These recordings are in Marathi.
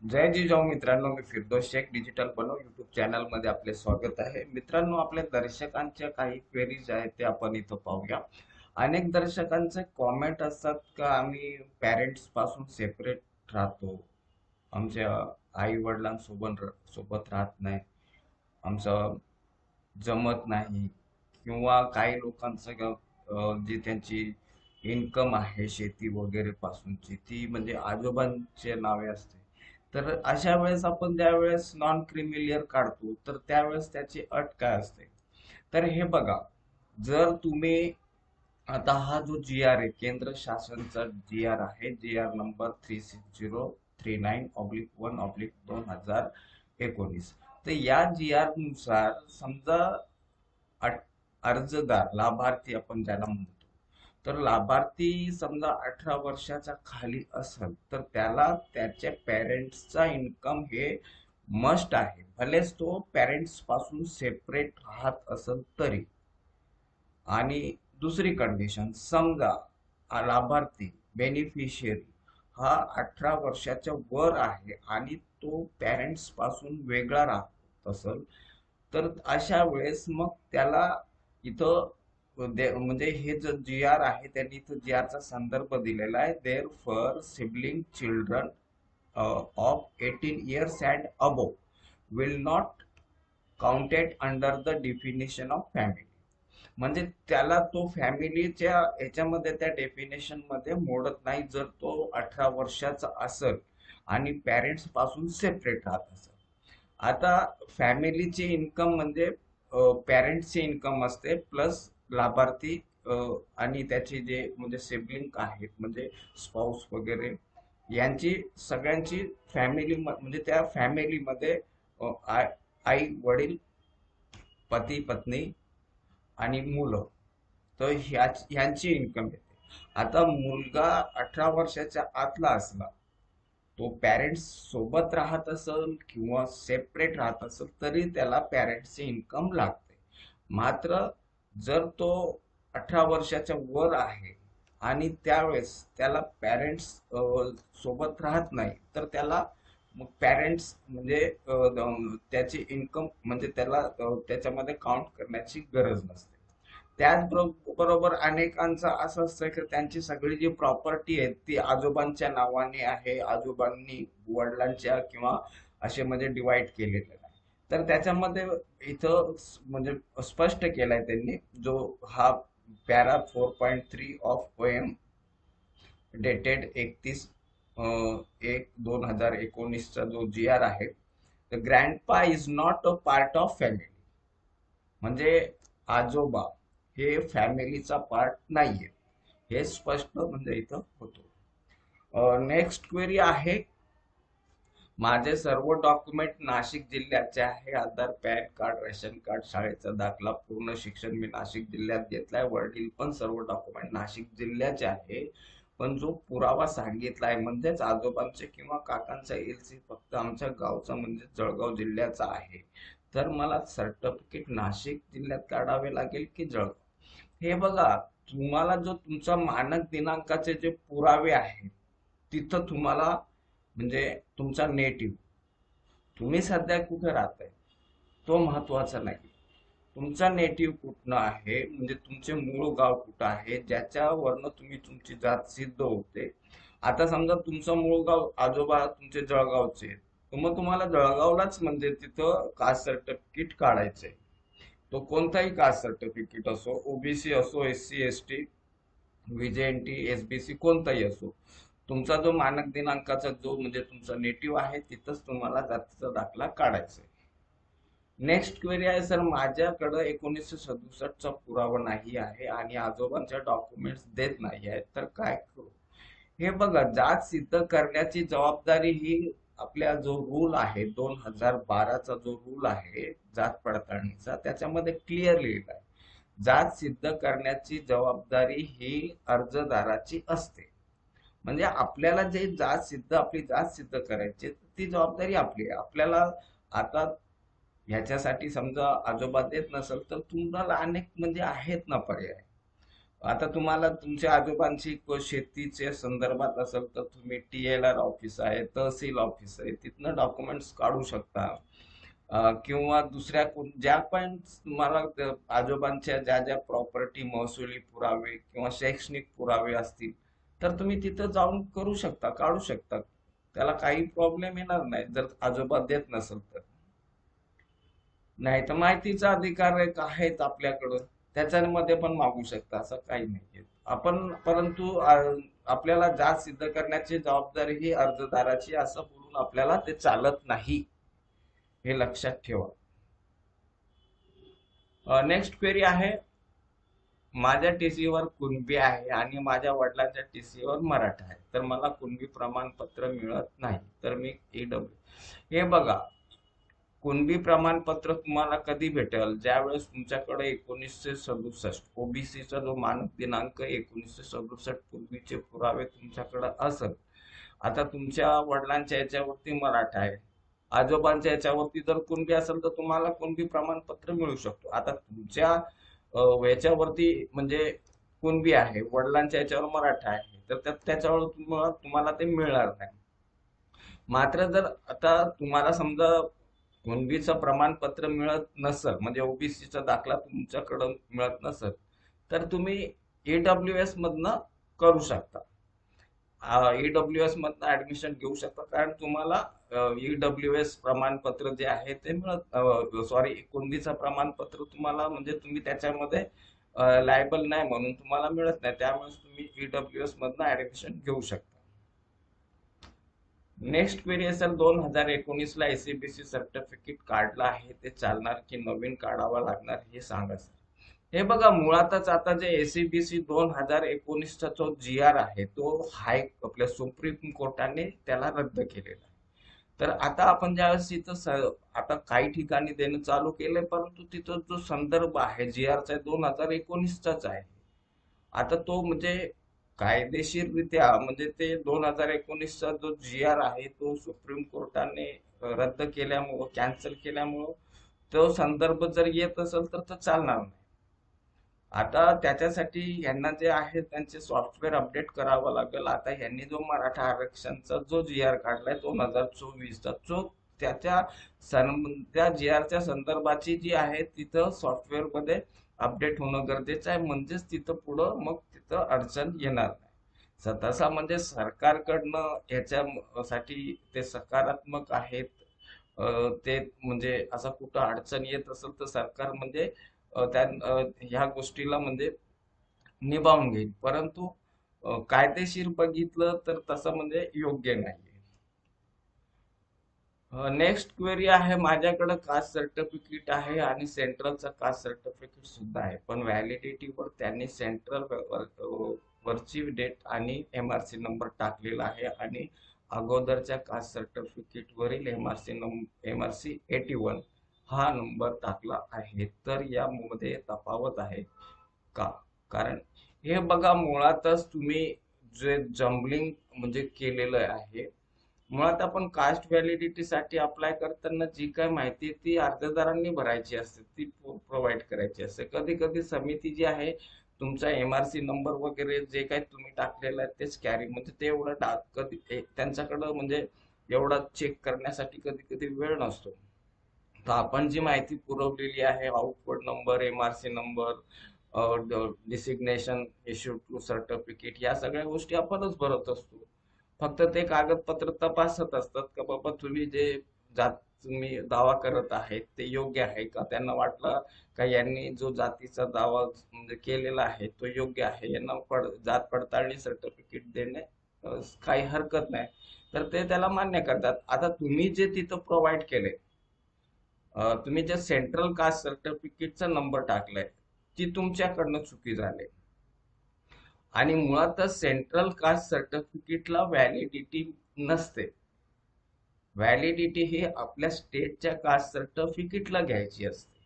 जय जिजाऊ मित्रांनो, मी फिरदोस शेख डिजिटल बनव युट्यूब चॅनल मध्ये आपले स्वागत आहे. मित्रांनो, आपल्या दर्शकांच्या काही क्वेरीज आहेत ते आपण इथं पाहूया. अनेक दर्शकांचे कॉमेंट असतात का आम्ही पॅरेंट्स पासून सेपरेट राहतो, आमच्या आई वडिलांसोबत सोबत राहत नाही, आमचं जमत नाही, किंवा काही लोकांचं जी त्यांची इन्कम आहे शेती वगैरे पासूनची ती म्हणजे आजोबांचे नावे असते. तर अशा वेळेस आपण ज्यावेळेस नॉन क्रिमिलियर काढतो तर त्यावेळेस त्याची अट काय असते? तर हे बघा, जर तुम्ही आता हा जो जी आर आहे, केंद्र शासनचा जी आर आहे, जी आर नंबर 36039/1/2019. तर या जी आर नुसार समजा अट- अर्जदार लाभार्थी आपण ज्याला म्हणतो, तर लाभार्थी समजा 18 वर्षाच्या खाली असेल तर त्याला त्याच्या पेरेंट्सचा इन्कम हे मस्ट आहे, भलेच तो पेरेंट्स पासून सेपरेट राहत असेल तरी. आणि दुसरी कंडिशन, समजा लाभार्थी बेनिफिशियरी हा 18 वर्षाच्या वर आहे आणि तो पॅरेंट्स पासून वेगळा राहत असेल, तर अशा वेळेस मग त्याला इथं म्हणजे हे जो जी आर आहे त्यांनी इथं जी आरचा संदर्भ दिलेला आहे, therefore sibling children of 18 years and above will not counted under the definition of family. म्हणजे त्याला तो फॅमिलीच्या ह्याच्यामध्ये त्या डेफिनेशन मध्ये मोडत नाही जर तो 18 वर्षाचा असेल आणि पॅरेंट्स पासून सेपरेट राहत असेल. आता फॅमिलीची इन्कम म्हणजे पॅरेंट्सची इन्कम असते प्लस लाभार्थी आणि त्याचे जे म्हणजे सिबलिंग आहेत म्हणजे स्पाऊस वगैरे यांची सगळ्यांची फॅमिली म्हणजे त्या फॅमिलीमध्ये आई वडील, पती पत्नी आणि मुलं, तर ह्यांची इन्कम येते. आता मुलगा 18 वर्षाच्या आतला असला, तो पॅरेंट्स सोबत राहत असेल किंवा सेपरेट राहत असेल तरी त्याला पॅरेंट्सची इन्कम लागते. मात्र जर तो 18 वर्षाच्या वर आहे आणि त्यावेळेस त्याला पॅरेंट्स सोबत राहत नाही तर त्याला मग पॅरेंट्स म्हणजे त्याची इन्कम म्हणजे त्याला त्याच्यामध्ये काउंट करण्याची गरज नसते. त्याचबरोबर अनेकांचं असं असतं की त्यांची सगळी जी प्रॉपर्टी आहे ती आजोबांच्या नावाने आहे, आजोबांनी वडिलांच्या किंवा असे म्हणजे डिवाइड केलेले नाही. तर त्याच्यामध्ये इथं म्हणजे स्पष्ट केलाय त्यांनी, जो हा पॅरा 4.3 ऑफ OM डेटेड 31/1/2019चा जो जी आर आहे, the grandpa is not a part of family. म्हणजे आजोबा हे फॅमिलीचा पार्ट नाहीये, हे स्पष्ट म्हणजे इथं होतो. नेक्स्ट क्वेरी आहे, माझे सर्व डॉक्युमेंट नाशिक जिल्ह्याचे आहे, आधार, पॅन कार्ड, रेशन कार्ड, शाळेचा दाखला, पूर्ण शिक्षण मी नाशिक जिल्ह्यात घेतलाय, वडील पण सर्व डॉक्युमेंट नाशिक जिल्ह्याचे आहे, पण जो पुरावा सांगितलाय म्हणजेच आजोबांचे किंवा काकांचा एलसी फक्त आमच्या गावचा म्हणजे जळगाव जिल्ह्याचा आहे, तर मला सर्टिफिकेट नाशिक जिल्ह्यात काढावे लागेल की जळगाव? हे बघा, तुम्हाला जो तुमचा मानक दिनांकाचे जे पुरावे आहेत तिथं तुम्हाला म्हणजे तुमचा नेटिव्ह, तुम्ही सध्या कुठे राहताय तो महत्वाचा नाही, तुमचा नेटिव्ह कुठनं आहे म्हणजे तुमचे मूळ गाव कुठं आहे ज्याच्यावरनं तुम्ही तुमची जात सिद्ध होते. आता समजा तुमचं मूळ गाव आजोबा तुमचे जळगावचे आहेत, तर मग तुम्हाला जळगावलाच म्हणजे तिथं कास्ट सर्टिफिकेट काढायचंय. तो कोणताही कास्ट सर्टिफिकेट असो, ओबीसी असो, SC ST, VJNT, SBC कोणताही असो, तुमचा जो मानक दिनांकाचा जो म्हणजे तुमचा नेटिव्ह आहे तिथंच तुम्हाला जातीचा दाखला काढायचा आहे. नेक्स्ट क्वेरी आहे, सर माझ्याकडे 1967चा पुरावा नाही आहे आणि आजोबांच्या डॉक्युमेंट्स देत नाही आहेत, तर काय करू? हे बघा, जात सिद्ध करण्याची जबाबदारी ही आपल्या जो रूल आहे 2012चा जो रूल आहे जात पडताळणीचा, त्याच्यामध्ये क्लिअर लिहिलं आहे, जात सिद्ध करण्याची जबाबदारी ही अर्जदाराची असते. म्हणजे आपल्याला जे जात सिद्ध आपली जात सिद्ध करायची ती जबाबदारी आपली आहे. आपल्याला आता ह्याच्यासाठी समजा आजोबा देत नसेल तर तुम्हाला अनेक म्हणजे आहेत ना पर्याय. आता तुम्हाला तुमच्या आजोबांची शेतीच्या संदर्भात असेल तर तुम्ही TLR ऑफिस आहे, तहसील ऑफिस आहे, तिथनं डॉक्युमेंट्स काढू शकता. किंवा दुसऱ्या ज्या पण तुम्हाला आजोबांच्या ज्या ज्या प्रॉपर्टी महसुली पुरावे किंवा शैक्षणिक पुरावे असतील तर तुम्ही तिथं जाऊन करू शकता, काढू शकता. त्याला काही प्रॉब्लेम येणार नाही जर आजोबा देत नसेल तर. नाही तर माहितीचा अधिकार एक आहेत आपल्याकडं, त्याच्यामध्ये पण मागू शकता, असं काही नाहीये आपण. परंतु आपल्याला जात सिद्ध करण्याची जबाबदारी ही अर्जदाराची, असं बोलून आपल्याला ते चालत नाही, हे लक्षात ठेवा. नेक्स्ट क्वेरी आहे, माझ्या टीसीवर कुणबी आहे आणि माझ्या वडिलांच्या टीसीवर मराठा आहे, तर मला कुणबी प्रमाणपत्र मिळत नाही, तर मी EW. हे बघा, कुणबी प्रमाणपत्र तुम्हाला कधी भेटेल, ज्यावेळेस तुमच्याकडे 1967 ओबीसीचा जो मानक दिनांक 1967 पूर्वीचे पुरावे तुमच्याकडे असेल. आता तुमच्या वडिलांच्या याच्यावरती मराठा आहे, आजोबांच्या याच्यावरती जर कुणबी असेल तर तुम्हाला कुणबी प्रमाणपत्र मिळू शकतो. आता तुमच्या याच्यावरती म्हणजे कुणबी आहे, वडिलांच्या याच्यावर मराठा आहे, तर त्याच्यावर तुम्हाला ते मिळणार नाही. मात्र जर आता तुम्हाला समजा कुणबीचं प्रमाणपत्र मिळत नसेल, म्हणजे ओबीसीचा दाखला तुमच्याकडं मिळत नसेल, तर तुम्ही EWS मधनं करू शकता. EWS मधनं ऍडमिशन घेऊ शकता, कारण तुम्हाला EWS प्रमाणपत्र जे आहे ते मिळत, सॉरी, कुणबीचं प्रमाणपत्र तुम्हाला म्हणजे तुम्ही त्याच्यामध्ये लायबल नाही म्हणून तुम्हाला मिळत नाही, त्यामुळे तुम्ही EWS मधनं ऍडमिशन घेऊ शकता. नेक्स्ट क्वेरी असेल, 2019 ला एसीबीसी सर्टिफिकेट काढलं आहे, ते चालणार की नवीन काढावं लागणार, हे सांगा सर. हे बघा, मुळातच आता जे एसीबीसी 2019चा जो GR आहे तो आपल्या सुप्रीम कोर्टाने त्याला रद्द केलेला आहे. तर आता आपण ज्यावेळेस इथं आता काही ठिकाणी देणं चालू केलंय, परंतु तिथं जो संदर्भ आहे GRचा 2019चाच आहे. आता तो म्हणजे कायदेशीररित्या म्हणजे ते 2019चा जो GR आहे तो सुप्रीम कोर्टाने रद्द केल्यामुळं, कॅन्सल केल्यामुळं, तो संदर्भ जर येत असेल तर तो चालणार नाही. आता त्याच्यासाठी यांना जे आहे त्यांचे सॉफ्टवेअर अपडेट करावं लागेल. आता यांनी जो मराठा आरक्षणचा जो GR काढलाय 2024चा, जो त्याच्या त्या GRच्या संदर्भाची जी आहे तिथं सॉफ्टवेअर मध्ये अपडेट होणं गरजेचं आहे, म्हणजेच तिथं पुढं मग तिथं अडचण येणार नाही. तसा म्हणजे सरकारकडनं याच्यासाठी ते सकारात्मक आहेत. ते म्हणजे असं कुठं अडचण येत असेल तर सरकार म्हणजे ह्या गोष्टीला म्हणजे निभावून घेईल, परंतु कायदेशीर बघितलं तर तसं म्हणजे योग्य नाही. नेक्स्ट क्वेरी आहे, माझ्याकडे कास्ट सर्टिफिकेट आहे आणि सेंट्रलचा कास्ट सर्टिफिकेट सुद्धा आहे, पण व्हॅलिडिटीवर त्यांनी सेंट्रल वरची डेट आणि MRC नंबर टाकलेला आहे आणि अगोदरच्या कास्ट सर्टिफिकेट वरील MRC 81 हा नंबर टाकला आहे, तर यामध्ये तफावत आहे का? कारण हे बघा, मुळातच तुम्ही जे जम्बलिंग म्हणजे केलेलं आहे. मुळात आपण कास्ट व्हॅलिडिटी साठी अप्लाय करताना जी काय माहिती ती अर्जदारांनी भरायची असते, ती प्रोव्हाइड करायची असते. कधी कधी समिती जी आहे तुमचा MRC नंबर वगैरे जे काही तुम्ही टाकलेलं आहे तेच कॅरी, म्हणजे ते एवढं कधी त्यांच्याकडं म्हणजे एवढा चेक करण्यासाठी कधी कधी वेळ नसतो. तर आपण जी माहिती पुरवलेली आहे, output number, MRC number, designation, issue to certificate, या सगळ्या गोष्टी आपणच भरत असतो. फक्त ते कागदपत्र तपासत असतात का बाबा तुम्ही जे जात तुम्ही दावा करत आहेत ते योग्य आहे का, त्यांना वाटलं का यांनी जो जातीचा दावा म्हणजे केलेला आहे तो योग्य आहे, यांना जात पडताळणी सर्टिफिकेट देणे काही हरकत नाही, तर ते त्याला मान्य करतात. आता तुम्ही जे तिथं प्रोव्हाइड केले, तुम्ही जे सेंट्रल कास्ट सर्टिफिकेटचा नंबर टाकलाय, ती तुमच्याकडनं चुकी झाली. आणि मुळातच सेंट्रल कास्ट सर्टिफिकेटला व्हॅलिडिटी नसते. व्हॅलिडिटी ही आपल्या स्टेटच्या कास्ट सर्टिफिकेटला घ्यायची असते,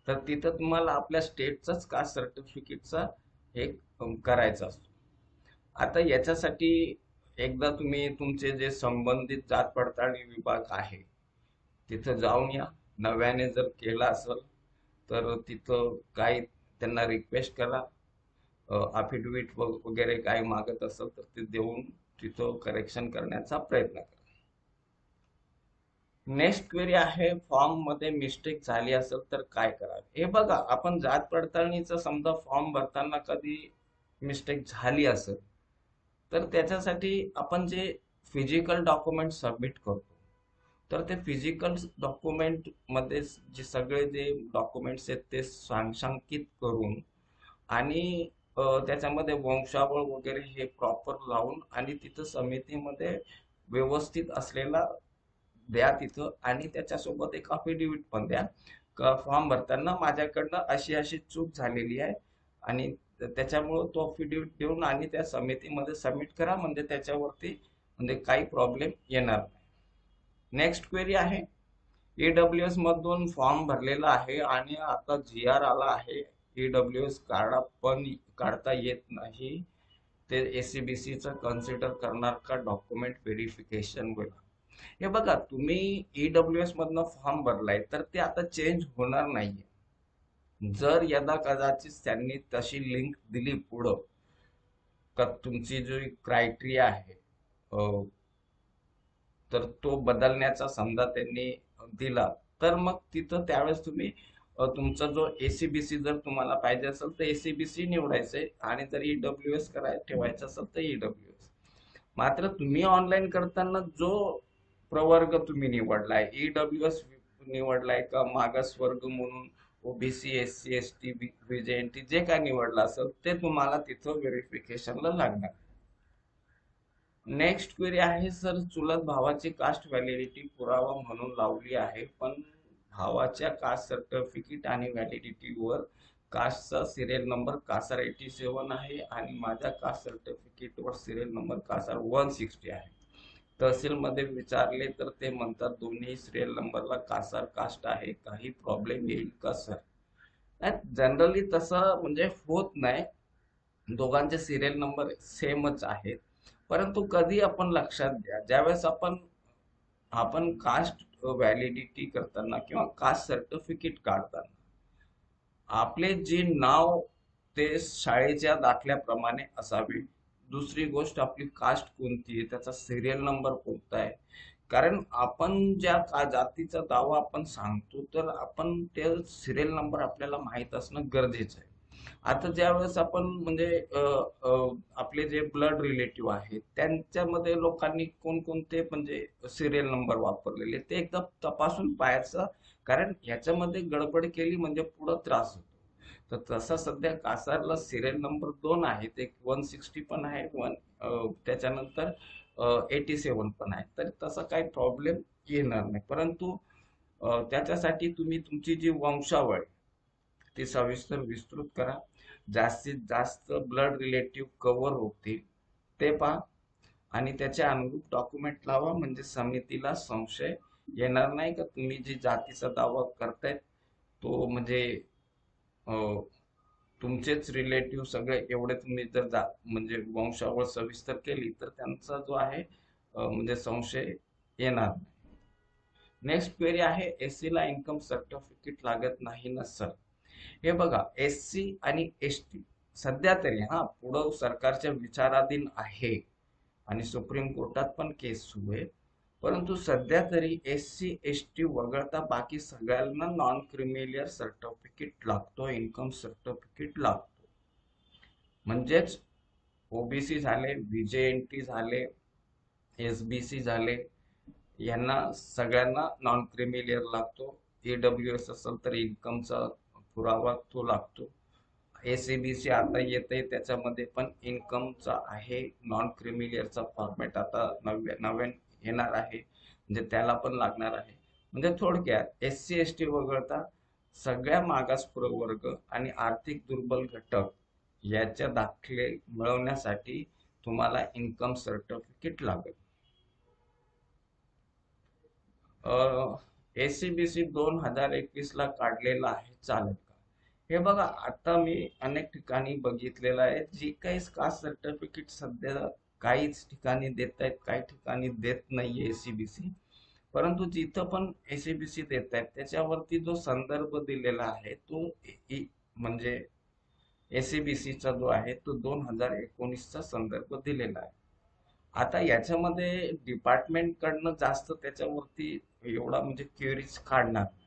तर तिथं तुम्हाला आपल्या स्टेटचाच कास्ट सर्टिफिकेटचा हे करायचा असतो. आता याच्यासाठी एकदा तुम्ही तुमचे जे संबंधित जात पडताळणी विभाग आहे तिथं जाऊन या. नव्याने जर केला असेल तर तिथं काही त्यांना रिक्वेस्ट करा, अफिडेविट वगैरे काही मागत असेल तर ते देऊन तिथं करेक्शन करण्याचा प्रयत्न करा. नेक्स्ट क्वेरी आहे, फॉर्म मध्ये मिस्टेक झाली असेल तर काय करावे. हे बघा, आपण जात पडताळणीचा समजा फॉर्म भरताना कधी मिस्टेक झाली असेल तर त्याच्यासाठी आपण जे फिजिकल डॉक्युमेंट सबमिट करतो, तर ते फिजिकल डॉक्युमेंट मध्ये जे सगळे जे डॉक्युमेंट्स आहेत ते सारांशित करून आणि त्याच्यामध्ये वंशावळ वगैरे हे प्रॉपर लावून आणि तिथं समितीमध्ये व्यवस्थित असलेला द्या तिथं, आणि त्याच्यासोबत एक अफिडेविट पण द्या. फॉर्म भरताना माझ्याकडनं अशी अशी चूक झालेली आहे, आणि त्याच्यामुळं तो अफिडेविट देऊन आणि त्या समितीमध्ये सबमिट करा, म्हणजे त्याच्यावरती म्हणजे काही प्रॉब्लेम येणार नाही. नेक्स्ट क्वेरी आहे, ईडब्ल्यूएस मधून फॉर्म भरलेला आहे आणि आता जी आर आला आहे, ईडब्ल्यूएस काढा पण काढता येत नाही, ते एसीबीसीचं कन्सिडर करणार का डॉक्युमेंट व्हेरिफिकेशन वर. हे बघा, तुम्ही ईडब्ल्यूएस मधनं फॉर्म भरलाय तर ते आता चेंज होणार नाहीये. जर यदा कदाचित त्यांनी तशी लिंक दिली पुढं का तुमची जो क्रायटेरिया आहे तर तो बदलण्याचा समजा त्यांनी दिला, तर मग तिथं त्यावेळेस तुम्ही तुमचा जो एसीबीसी जर तुम्हाला पाहिजे असेल तर एसीबीसी निवडायचंय, आणि जर ईडब्ल्यूएस ठेवायचं असेल तर ईडब्ल्यूएस. मात्र तुम्ही ऑनलाईन करताना जो प्रवर्ग तुम्ही निवडलाय, ईडब्ल्यूएस निवडलाय का मागास वर्ग म्हणून ओबीसी एससी एसटी व्हीजेएनटी जे काय निवडलं असेल ते तुम्हाला तिथं व्हेरिफिकेशनला लागणार. नेक्स्ट क्वेरी आहे, सर चुलत भावाची कास्ट व्हॅलिडिटी पुरावा म्हणून लावली आहे, पण भावाच्या कास्ट सर्टिफिकेट आणि व्हॅलिडिटी वर कास्टचा सिरियल नंबर कासार 87 आहे आणि माझ्या कास्ट सर्टिफिकेट वर सिरियल नंबर कासार 160 आहे. तहसील मध्ये विचारले तर ते म्हणतात दोन्ही सिरियल नंबरला कासार कास्ट आहे, काही प्रॉब्लेम येईल का सर. जनरली तसं म्हणजे होत नाही, दोघांचे सिरियल नंबर सेमच आहेत. परंतु कधी आपण लक्षात घ्या, ज्यावेळेस आपण आपण कास्ट व्हॅलिडिटी करताना किंवा कास्ट सर्टिफिकेट काढताना आपले जे नाव ते शाळेच्या दाखल्याप्रमाणे असावे. दुसरी गोष्ट, आपली कास्ट कोणती आहे, त्याचा सिरियल नंबर कोणता आहे. कारण आपण ज्या जातीचा दावा आपण सांगतो तर आपण ते सिरियल नंबर आपल्याला माहित असणं गरजेचं आहे. आता ज्या वेळेस आपण म्हणजे आपले जे ब्लड रिलेटिव्ह आहेत त्यांच्यामध्ये लोकांनी कोणकोणते म्हणजे सिरियल नंबर वापरलेले ते एकदा तपासून पाहायचं, कारण याच्यामध्ये गडबड केली म्हणजे पुढं त्रास होतो. तर तसा सध्या कासारला सिरियल नंबर 2 आहेत, एक 160 पण आहे, त्याच्यानंतर 87 पण आहे, तर तसा काही प्रॉब्लेम येणार नाही. परंतु त्याच्यासाठी तुम्ही तुमची जी वंशावळ ती सविस्तर विस्तृत करा, जास्तीत जास्त ब्लड रिलेटिव्ह कव्हर होतील ते पहा, आणि त्याचे अनुरूप डॉक्युमेंट लावा, म्हणजे समितीला संशय येणार नाही का तुम्ही जी जातीचा दावा करतायत तो म्हणजे तुमचेच रिलेटिव्ह सगळे एवढे तुम्ही जर म्हणजे वंशावळ सविस्तर केली तर त्यांचा जो आहे म्हणजे संशय येणार. नेक्स्ट क्वेरी आहे, एससी ला इन्कम सर्टिफिकेट लागत नाही ना सर. हे बघा, एससी आणि एसटी सध्या तरी पुढं सरकारच्या विचाराधीन आहे आणि सुप्रीम कोर्टात पण केस सुरू आहे, परंतु सध्या तरी एससी एसटी वगळता बाकी सगळ्यांना नॉन क्रिमिलियर सर्टिफिकेट लागतो, इन्कम सर्टिफिकेट लागतो. म्हणजेच ओबीसी झाले, व्हीजेएनटी झाले, एसबीसी झाले, यांना सगळ्यांना नॉन क्रिमिलियर लागतो. ईडब्ल्यूएस असेल तर इन्कमचा पुरावा तो लागतो. एसीबीसी आता येते त्याच्यामध्ये पण इन्कमचा आहे, नॉन क्रिमिलियरचा फॉर्मॅट आता नव्यान येणार आहे, म्हणजे त्याला पण लागणार आहे. म्हणजे थोडक्यात एससी एसटी वगळता सगळ्या मागास प्रवर्ग आणि आर्थिक दुर्बल घटक याच्या दाखले मिळवण्यासाठी तुम्हाला इन्कम सर्टिफिकेट लागेल. एसीबीसी 2021 ला काढलेला आहे, चालेल का. हे बघा, आता मी अनेक ठिकाणी बघितलेलं आहे, जी काही कास्ट सर्टिफिकेट सध्या काहीच ठिकाणी देत आहेत, काही ठिकाणी देत नाहीये एसीबीसी. परंतु जिथं पण एसीबीसी देत आहेत त्याच्यावरती जो संदर्भ दिलेला आहे तो म्हणजे एसीबीसीचा जो आहे तो 2019चा संदर्भ दिलेला आहे. आता याच्यामध्ये डिपार्टमेंट कडनं जास्त त्याच्यावरती एवढा म्हणजे क्वेरीज काढणार नाही.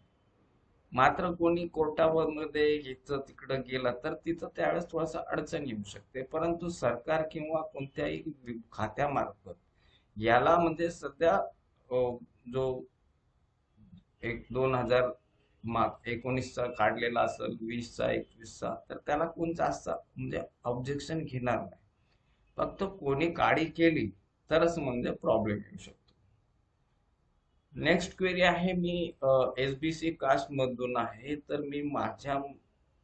मात्र कोणी कोर्टामध्ये इथं तिकडं गेला तर तिथं त्यावेळेस थोडासा अडचण येऊ शकते. परंतु सरकार किंवा कोणत्याही खात्यामार्फत याला म्हणजे सध्या जो एक 2019चा काढलेला असेल, 20चा 21चा, तर त्याला कोण जास्त म्हणजे ऑब्जेक्शन घेणार नाही. फक्त कोणी काळी केली तरच म्हणजे प्रॉब्लेम येऊ शकतो. नेक्स्ट क्वेरी आहे, मी एसबीसी कास्ट मधून आहे, तर मी माझ्या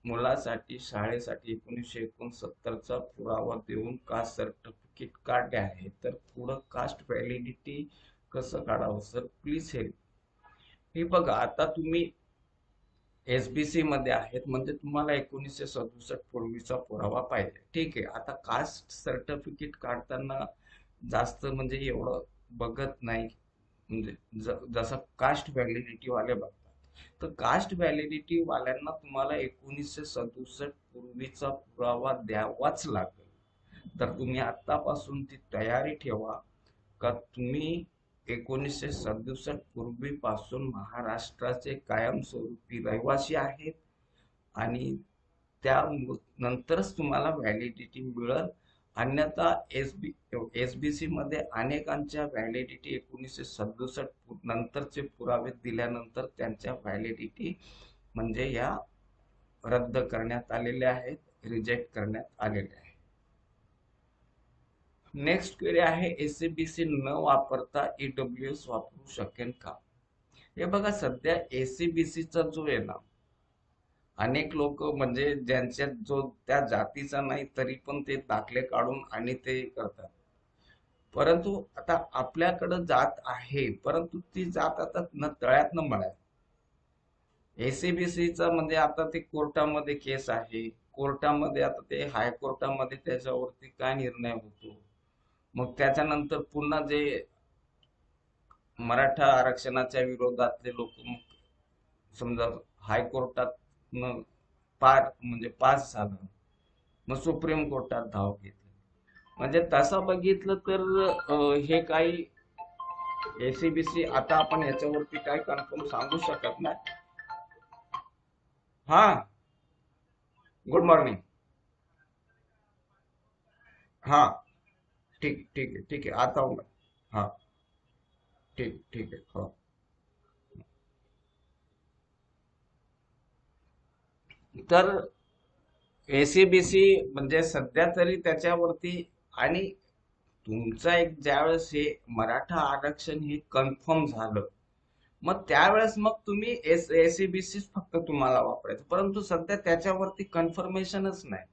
मुलासाठी शाळेसाठी 1969चा पुरावा देऊन कास्ट सर्टिफिकेट काढले आहे, तर पुढं कास्ट व्हॅलिडिटी कसं काढावं सर, प्लीज हेल्प. हे बघा, आता तुम्ही एसबीसी मध्ये आहेत म्हणजे तुम्हाला 1967 पूर्वीचा पुरावा पाहिजे, ठीक आहे. आता कास्ट सर्टिफिकेट काढताना जास्त म्हणजे एवढं बघत नाही, म्हणजे जसं कास्ट व्हॅलिडिटी वाले बघतात, तर कास्ट व्हॅलिडिटी वाल्यांना तुम्हाला 1967 पूर्वीचा पुरावा द्यावाच लागेल. तर तुम्ही आतापासून ती तयारी ठेवा का तुम्ही 1967 पूर्वीपासून महाराष्ट्राचे कायमस्वरूपी रहिवासी आहेत आणि त्या नंतरच तुम्हाला व्हॅलिडिटी मिळेल. अन्यथा एसबीसी मध्ये अनेकांच्या व्हॅलिडिटी 1967 नंतरचे पुरावे दिल्यानंतर त्यांच्या व्हॅलिडिटी म्हणजे या रद्द करण्यात आलेल्या आहेत, रिजेक्ट करण्यात आलेल्या आहेत. नेक्स्ट क्वेरी आहे, एसीबीसी न वापरता ईडब्ल्यूएस वापरू शकेल का? हे बघा, सध्या एसीबीसीचा जो आहे ना, अनेक लोक म्हणजे ज्यांच्या जो त्या जातीचा नाही तरी पण ते दाखले काढून आणि ते करतात. परंतु आता आपल्याकडं जात आहे, परंतु ती जात आता न तळ्यात न मळ्यात. एसीबीसीचा म्हणजे आता ते कोर्टामध्ये केस आहे, कोर्टामध्ये आता ते हायकोर्टामध्ये त्याच्यावरती काय निर्णय होतो, मग त्याच्यानंतर पुन्हा जे मराठा आरक्षणाच्या विरोधातले लोक मग समजा हायकोर्टात पार म्हणजे पास झालं, मग सुप्रीम कोर्टात धाव घेतली. म्हणजे तसं बघितलं तर हे काही एसीबीसी आता आपण याच्यावरती काय कन्फर्म सांगू शकत नाही. हा, गुड मॉर्निंग. हा, ठीक ठीक आहे, ठीक आहे, आता हूँ मैं. हाँ, ठीक ठीक आहे, हो. तर एसीबीसी म्हणजे सध्या तरी त्याच्यावरती, आणि तुमचा एक ज्यावेळेस हे मराठा आरक्षण हे कन्फर्म झालं, मग त्यावेळेस मग तुम्ही एसीबीसी फक्त तुम्हाला वापरायचं, परंतु सध्या त्याच्यावरती कन्फर्मेशनच नाही.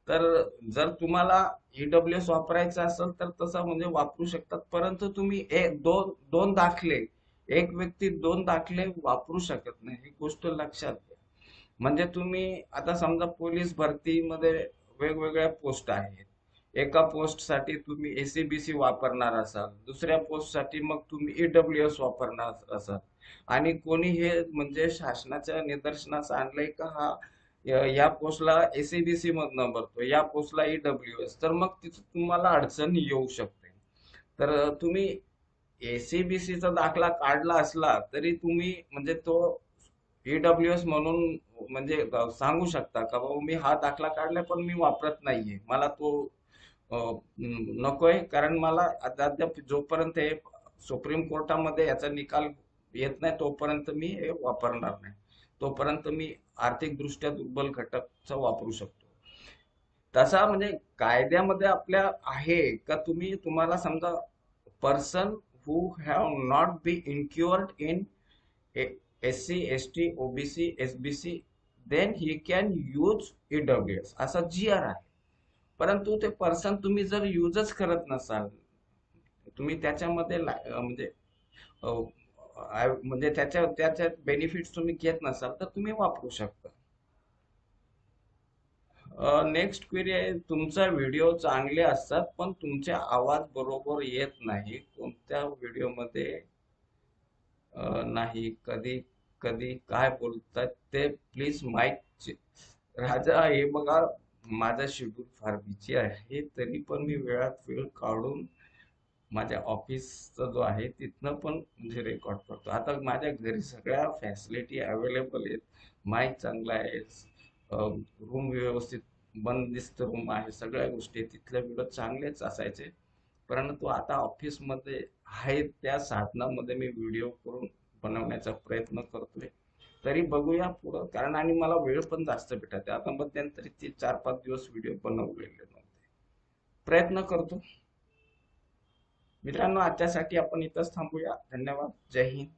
तर जर तुम्हाला ईडब्ल्यूएस वापरायचं असेल तर तसं म्हणजे वापरू शकतात, परंतु तुम्ही दोन दोन दाखले, एक व्यक्ती दोन दाखले वापरू शकत नाही, ही गोष्ट लक्षात घ्या. म्हणजे तुम्ही आता समजा पोलीस भरतीमध्ये वेगवेगळ्या पोस्ट आहेत, एका पोस्ट साठी तुम्ही एसीबीसी वापरणार असाल, दुसऱ्या पोस्ट साठी मग तुम्ही ईडब्ल्यूएस वापरणार असाल, आणि कोणी हे म्हणजे शासनाच्या निदर्शनास आणलंय का हा या पोस्टला एसीबीसी मधनं भरतो, या पोस्टला ईडब्ल्यूएस, तर मग तिथं तुम्हाला अडचण येऊ शकते. तर तुम्ही एसीबीसीचा दाखला काढला असला तरी तुम्ही म्हणजे तो ईडब्ल्यूएस म्हणून म्हणजे सांगू शकता का बाबा मी हा दाखला काढलाय पण मी वापरत नाहीये, मला तो नकोय, कारण मला अद्याप जोपर्यंत हे सुप्रीम कोर्टामध्ये याचा निकाल येत नाही तोपर्यंत मी हे वापरणार नाही, तोपर्यंत मी आर्थिक दृष्ट्या दुर्बल घटकचा वापरू शकतो. तसा म्हणजे कायद्यामध्ये आपल्या आहे का तुम्ही, तुम्हाला समजा person who have not be incurred in SC ST OBC SBC then he can use EWS असा जीआर आहे. परंतु ते पर्सन तुम्ही जर यूजच करत नसाल, तुम्ही त्याच्यामध्ये म्हणजे म्हणजे त्याच्या त्याच्या बेनिफिट्स तुम्ही घेत नसाल तर तुम्ही वापरू शकता. नेक्स्ट क्वेरी आहे, तुमचा व्हिडिओ चांगले असतात पण तुमचे आवाज बरोबर येत नाही, कोणत्या व्हिडिओमध्ये नाही, कधी कधी काय बोलतात ते प्लीज माईक. राजा, हे बघा, माझा शेड्यूल फार बिझी आहे, तरी पण मी वेळात वेळ काढून माझ्या ऑफिसचा जो आहे तिथनं पण म्हणजे रेकॉर्ड करतो. आता माझ्या घरी सगळ्या फॅसिलिटी अवेलेबल आहेत. माईक चांगला आहे, रूम व्यवस्थित बंदिस्त रूम आहे, सगळ्या गोष्टी आहेत. तिथले व्हिडिओ चांगलेच असायचे. परंतु आता ऑफिसमध्ये आहे त्या साधनामध्ये मी व्हिडिओ करून बनवण्याचा प्रयत्न करतोय. तरी बघूया पुढं, कारण आणि मला वेळ पण जास्त भेटत आता मध्यंतरी ते 4-5 दिवस व्हिडिओ बनवलेले नव्हते. प्रयत्न करतो. मित्रांनो, आजच्यासाठी आपण इथंच थांबूया. धन्यवाद. जय हिंद.